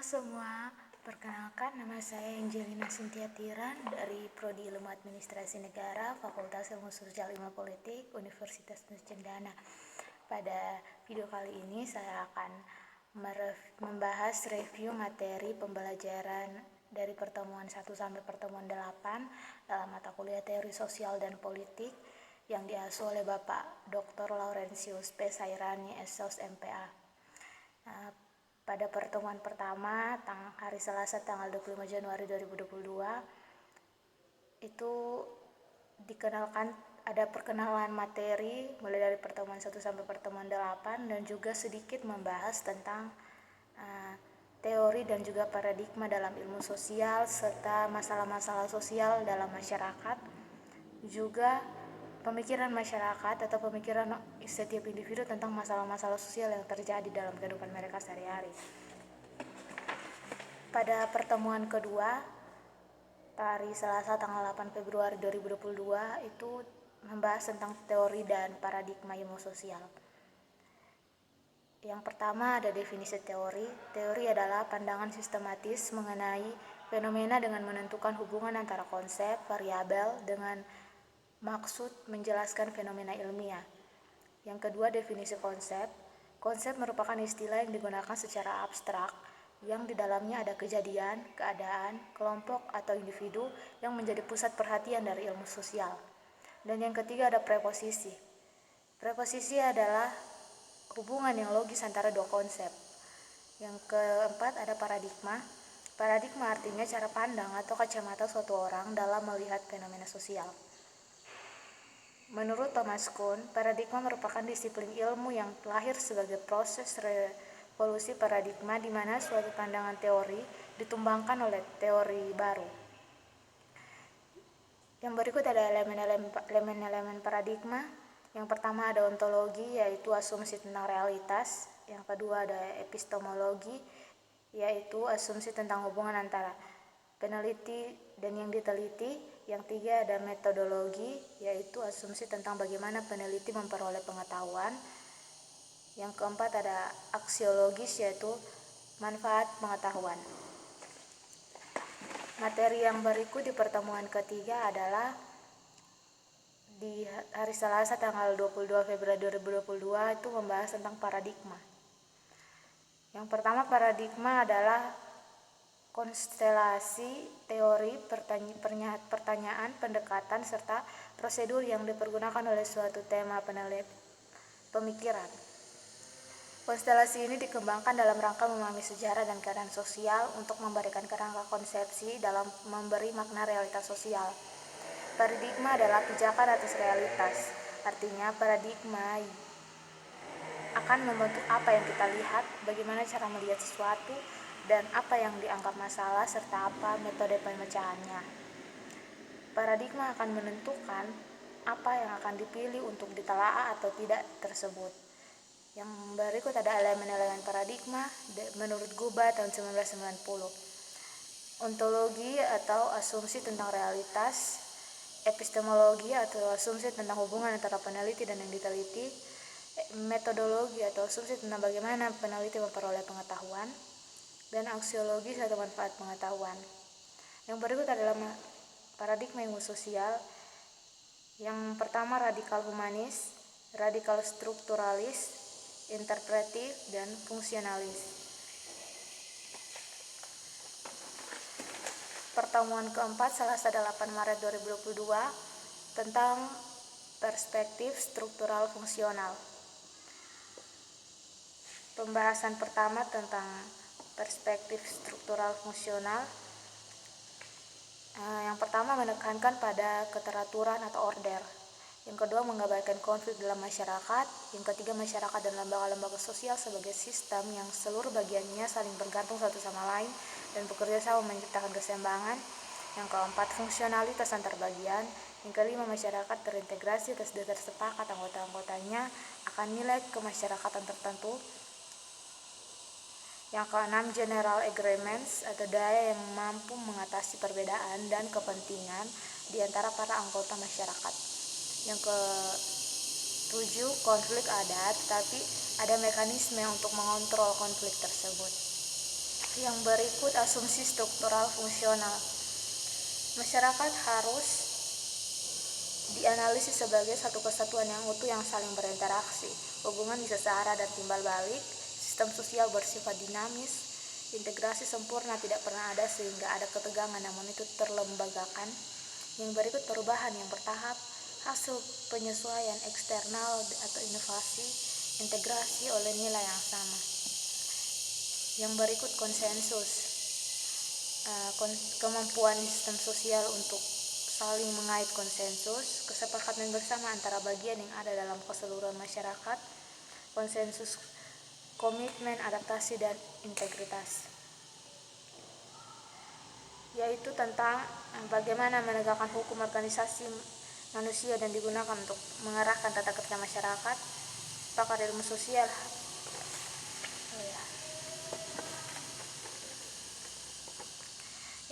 semua, perkenalkan nama saya Angelina Cynthia Tiran dari Prodi Ilmu Administrasi Negara, Fakultas Ilmu Sosial Ilmu Politik, Universitas Nusa Cendana. Pada video kali ini saya akan membahas review materi pembelajaran dari pertemuan 1 sampai pertemuan 8 dalam mata kuliah Teori Sosial dan Politik yang diasuh oleh Bapak Dr. Laurentius P. Sairani, SOS MPA. Pada pertemuan pertama, hari Selasa tanggal 25 Januari 2022, itu ada perkenalan materi mulai dari pertemuan 1 sampai pertemuan 8 dan juga sedikit membahas tentang teori dan juga paradigma dalam ilmu sosial serta masalah-masalah sosial dalam masyarakat, juga pemikiran masyarakat atau pemikiran setiap individu tentang masalah-masalah sosial yang terjadi dalam kehidupan mereka sehari-hari. Pada pertemuan kedua, hari Selasa tanggal 8 Februari 2022, itu membahas tentang teori dan paradigma ilmu sosial. Yang pertama ada definisi teori. Teori adalah pandangan sistematis mengenai fenomena dengan menentukan hubungan antara konsep, variabel dengan maksud menjelaskan fenomena ilmiah. Yang kedua, definisi konsep. Konsep merupakan istilah yang digunakan secara abstrak, yang di dalamnya ada kejadian, keadaan, kelompok, atau individu yang menjadi pusat perhatian dari ilmu sosial. Dan yang ketiga ada preposisi. Preposisi adalah hubungan yang logis antara dua konsep. Yang keempat ada paradigma. Paradigma artinya cara pandang atau kacamata suatu orang dalam melihat fenomena sosial. Menurut Thomas Kuhn, paradigma merupakan disiplin ilmu yang lahir sebagai proses revolusi paradigma di mana suatu pandangan teori ditumbangkan oleh teori baru. Yang berikut ada elemen-elemen paradigma. Yang pertama ada ontologi, yaitu asumsi tentang realitas. Yang kedua ada epistemologi, yaitu asumsi tentang hubungan antara peneliti dan yang diteliti. Yang tiga ada metodologi, yaitu asumsi tentang bagaimana peneliti memperoleh pengetahuan. Yang keempat ada aksiologis, yaitu manfaat pengetahuan. Materi yang berikut di pertemuan ketiga adalah di hari Selasa tanggal 22 Februari 2022 itu membahas tentang paradigma. Yang pertama, paradigma adalah konstelasi teori, pertanyaan, pendekatan, serta prosedur yang dipergunakan oleh suatu tema pemikiran. Konstelasi ini dikembangkan dalam rangka memahami sejarah dan keadaan sosial untuk memberikan kerangka konsepsi dalam memberi makna realitas sosial. Paradigma adalah pijakan atas realitas. Artinya paradigma akan membentuk apa yang kita lihat, bagaimana cara melihat sesuatu, dan apa yang dianggap masalah, serta apa metode pemecahannya. Paradigma akan menentukan apa yang akan dipilih untuk ditelaah atau tidak tersebut. Yang berikut ada elemen-elemen paradigma menurut Guba tahun 1990. Ontologi atau asumsi tentang realitas, epistemologi atau asumsi tentang hubungan antara peneliti dan yang diteliti, metodologi atau asumsi tentang bagaimana peneliti memperoleh pengetahuan, dan aksiologis atau manfaat pengetahuan. Yang berikut adalah paradigma ilmu sosial. Yang pertama radikal humanis, radikal strukturalis, interpretif, dan fungsionalis. Pertemuan keempat Selasa 8 Maret 2022 tentang perspektif struktural fungsional. Pembahasan pertama tentang perspektif struktural fungsional. Yang pertama menekankan pada keteraturan atau order. Yang kedua menggambarkan konflik dalam masyarakat. Yang ketiga masyarakat dan lembaga-lembaga sosial sebagai sistem yang seluruh bagiannya saling bergantung satu sama lain dan bekerja sama menciptakan keseimbangan. Yang keempat fungsionalitas antar bagian. Yang kelima masyarakat terintegrasi atas dasar sepakat anggota-anggotanya akan nilai kemasyarakatan tertentu. Yang keenam, general agreements atau daya yang mampu mengatasi perbedaan dan kepentingan di antara para anggota masyarakat. Yang ketujuh, konflik ada, tetapi ada mekanisme untuk mengontrol konflik tersebut. Yang berikut asumsi struktural fungsional. Masyarakat harus dianalisis sebagai satu kesatuan yang utuh yang saling berinteraksi. Hubungan bisa searah dan timbal balik. Sistem sosial bersifat dinamis. Integrasi sempurna tidak pernah ada sehingga ada ketegangan, namun itu terlembagakan. Yang berikut perubahan yang bertahap, hasil penyesuaian eksternal atau inovasi, integrasi oleh nilai yang sama. Yang berikut konsensus, kemampuan sistem sosial untuk saling mengait konsensus, kesepakatan bersama antara bagian yang ada dalam keseluruhan masyarakat, konsensus, komitmen, adaptasi, dan integritas, yaitu tentang bagaimana menegakkan hukum organisasi manusia dan digunakan untuk mengarahkan tata kerja masyarakat. Pakar ilmu sosial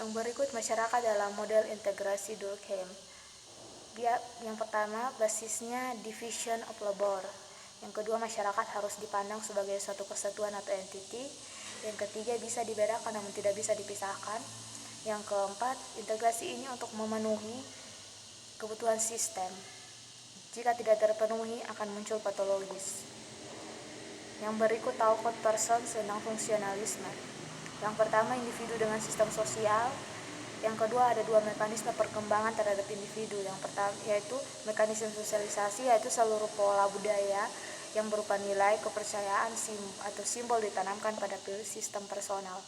yang berikut masyarakat dalam model integrasi Durkheim. Yang pertama, basisnya division of labor. Yang kedua, masyarakat harus dipandang sebagai suatu kesatuan atau entity. Yang ketiga, bisa dibedakan namun tidak bisa dipisahkan. Yang keempat, integrasi ini untuk memenuhi kebutuhan sistem. Jika tidak terpenuhi, akan muncul patologis. Yang berikut Talcott Parsons tentang fungsionalisme. Yang pertama, individu dengan sistem sosial. Yang kedua, ada dua mekanisme perkembangan terhadap individu. Yang pertama yaitu mekanisme sosialisasi, yaitu seluruh pola budaya yang berupa nilai, kepercayaan, atau simbol ditanamkan pada sistem personal.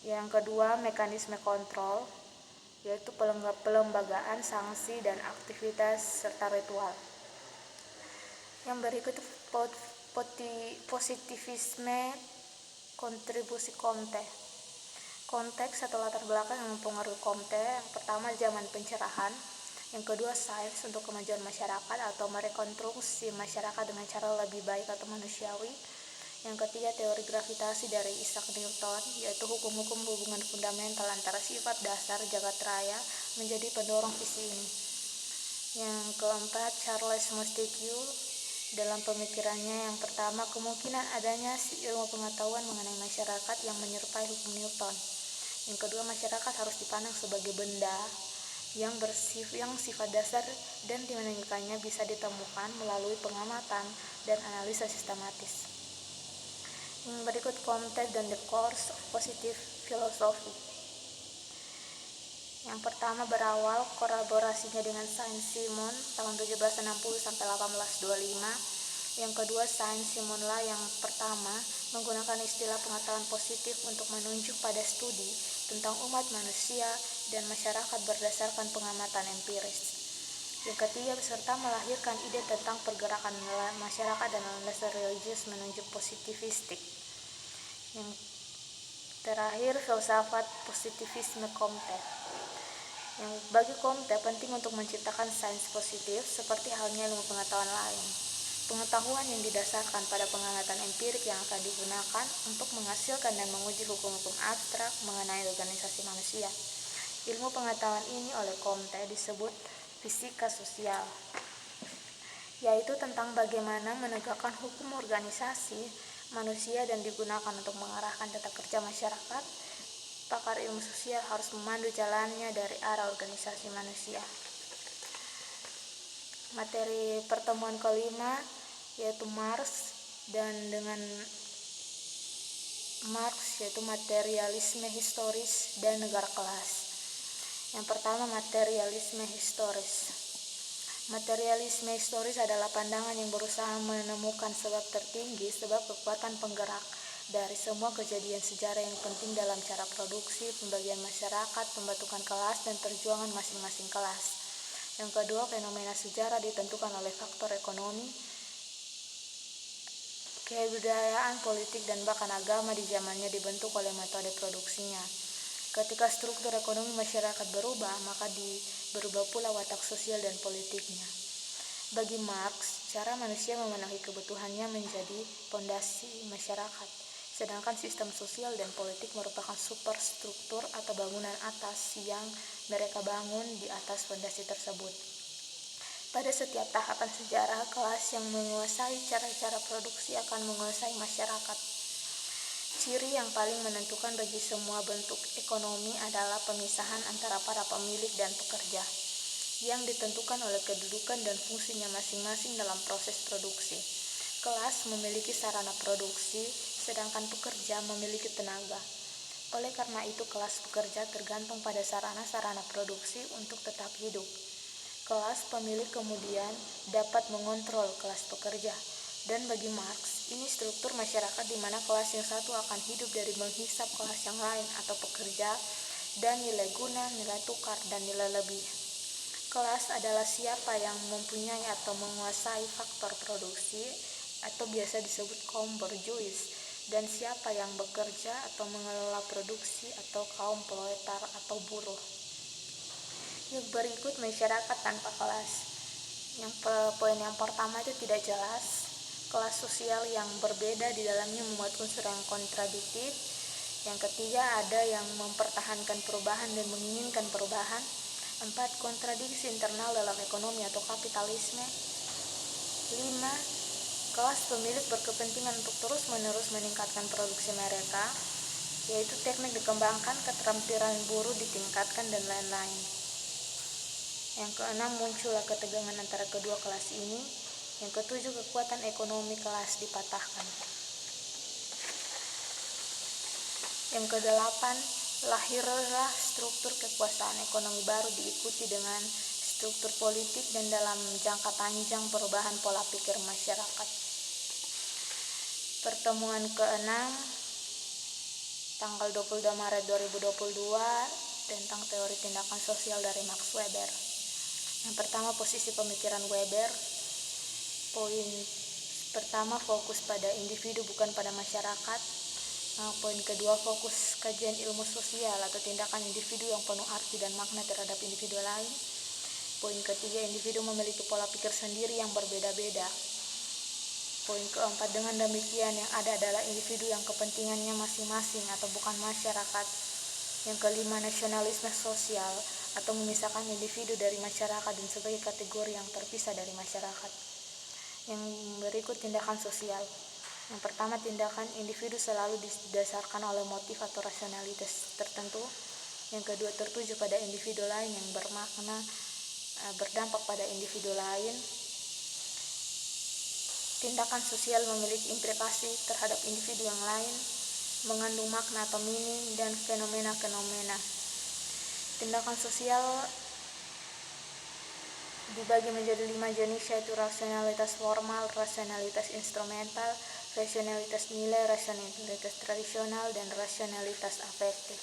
Yang kedua, mekanisme kontrol, yaitu pelembagaan, sanksi, dan aktivitas serta ritual. Yang berikut positivisme kontribusi Comte. Konteks atau latar belakang yang mempengaruhi Comte. Yang pertama, zaman pencerahan. Yang kedua, sains untuk kemajuan masyarakat atau merekonstruksi masyarakat dengan cara lebih baik atau manusiawi. Yang ketiga, teori gravitasi dari Isaac Newton, yaitu hukum-hukum hubungan fundamental antara sifat dasar jagat raya menjadi pendorong visi ini. Yang keempat, Charles Montesquieu dalam pemikirannya. Yang pertama, kemungkinan adanya ilmu pengetahuan mengenai masyarakat yang menyerupai hukum Newton. Yang kedua, masyarakat harus dipandang sebagai benda yang sifat dasar dan dinamikanya bisa ditemukan melalui pengamatan dan analisa sistematis. Yang berikut Comte dan the Course of Positive Philosophy. Yang pertama, berawal kolaborasinya dengan Saint-Simon tahun 1760 sampai 1825. Yang kedua, Saint-Simonlah yang pertama menggunakan istilah pengetahuan positif untuk menunjuk pada studi tentang umat manusia dan masyarakat berdasarkan pengamatan empiris. Yang ketiga, serta melahirkan ide tentang pergerakan masyarakat dan landasan religius menunjuk positivistik. Yang terakhir, filsafat positivisme Comte. Yang bagi Comte penting untuk menciptakan sains positif seperti halnya ilmu pengetahuan lain. Pengetahuan yang didasarkan pada pengamatan empirik yang akan digunakan untuk menghasilkan dan menguji hukum-hukum abstrak mengenai organisasi manusia. Ilmu pengetahuan ini oleh Comte disebut fisika sosial, yaitu tentang bagaimana menegakkan hukum organisasi manusia dan digunakan untuk mengarahkan tata kerja masyarakat. Pakar ilmu sosial harus memandu jalannya dari arah organisasi manusia. Materi pertemuan kelima yaitu Marx, dan dengan Marx yaitu materialisme historis dan negara kelas. Yang pertama, materialisme historis. Materialisme historis adalah pandangan yang berusaha menemukan sebab tertinggi, sebab kekuatan penggerak dari semua kejadian sejarah yang penting dalam cara produksi, pembagian masyarakat, pembentukan kelas, dan perjuangan masing-masing kelas. Yang kedua, fenomena sejarah ditentukan oleh faktor ekonomi, kebudayaan, politik, dan bahkan agama di zamannya dibentuk oleh metode produksinya. Ketika struktur ekonomi masyarakat berubah, maka berubah pula watak sosial dan politiknya. Bagi Marx, cara manusia memenuhi kebutuhannya menjadi pondasi masyarakat, sedangkan sistem sosial dan politik merupakan superstruktur atau bangunan atas yang mereka bangun di atas pondasi tersebut. Pada setiap tahapan sejarah, kelas yang menguasai cara-cara produksi akan menguasai masyarakat. Ciri yang paling menentukan bagi semua bentuk ekonomi adalah pemisahan antara para pemilik dan pekerja, yang ditentukan oleh kedudukan dan fungsinya masing-masing dalam proses produksi. Kelas memiliki sarana produksi, sedangkan pekerja memiliki tenaga. Oleh karena itu, kelas pekerja tergantung pada sarana-sarana produksi untuk tetap hidup. Kelas pemilik kemudian dapat mengontrol kelas pekerja. Dan bagi Marx, ini struktur masyarakat di mana kelas yang satu akan hidup dari menghisap kelas yang lain atau pekerja, dan nilai guna, nilai tukar, dan nilai lebih. Kelas adalah siapa yang mempunyai atau menguasai faktor produksi, atau biasa disebut kaum borjuis, dan siapa yang bekerja atau mengelola produksi, atau kaum proletar atau buruh. Yang berikut masyarakat tanpa kelas. Poin yang pertama itu tidak jelas. Kelas sosial yang berbeda di dalamnya memuat unsur yang kontradiktif. Yang ketiga, ada yang mempertahankan perubahan dan menginginkan perubahan. 4. Kontradiksi internal dalam ekonomi atau kapitalisme. 5. Kelas pemilik berkepentingan untuk terus-menerus meningkatkan produksi mereka, yaitu teknik dikembangkan, keterampilan buruh ditingkatkan, dan lain-lain. Yang keenam, muncullah ketegangan antara kedua kelas ini. Yang ketujuh, kekuatan ekonomi kelas dipatahkan. Yang kedelapan, lahirlah struktur kekuasaan ekonomi baru diikuti dengan struktur politik dan dalam jangka panjang perubahan pola pikir masyarakat. Pertemuan ke-6 tanggal 22 Maret 2022 tentang teori tindakan sosial dari Max Weber. Yang pertama, posisi pemikiran Weber. Poin pertama, fokus pada individu bukan pada masyarakat. Poin kedua, fokus kajian ilmu sosial atau tindakan individu yang penuh arti dan makna terhadap individu lain. Poin ketiga, individu memiliki pola pikir sendiri yang berbeda-beda. Poin keempat, dengan demikian yang ada adalah individu yang kepentingannya masing-masing atau bukan masyarakat. Yang kelima, nasionalisme sosial atau memisahkan individu dari masyarakat dan sebagai kategori yang terpisah dari masyarakat. Yang berikut, tindakan sosial. Yang pertama, tindakan individu selalu didasarkan oleh motif atau rasionalitas tertentu. Yang kedua, tertuju pada individu lain yang berdampak pada individu lain. Tindakan sosial memiliki implikasi terhadap individu yang lain, mengandung makna atau meaning, dan fenomena-fenomena. Tindakan sosial dibagi menjadi 5 jenis, yaitu rasionalitas formal, rasionalitas instrumental, rasionalitas nilai, rasionalitas tradisional, dan rasionalitas afektif.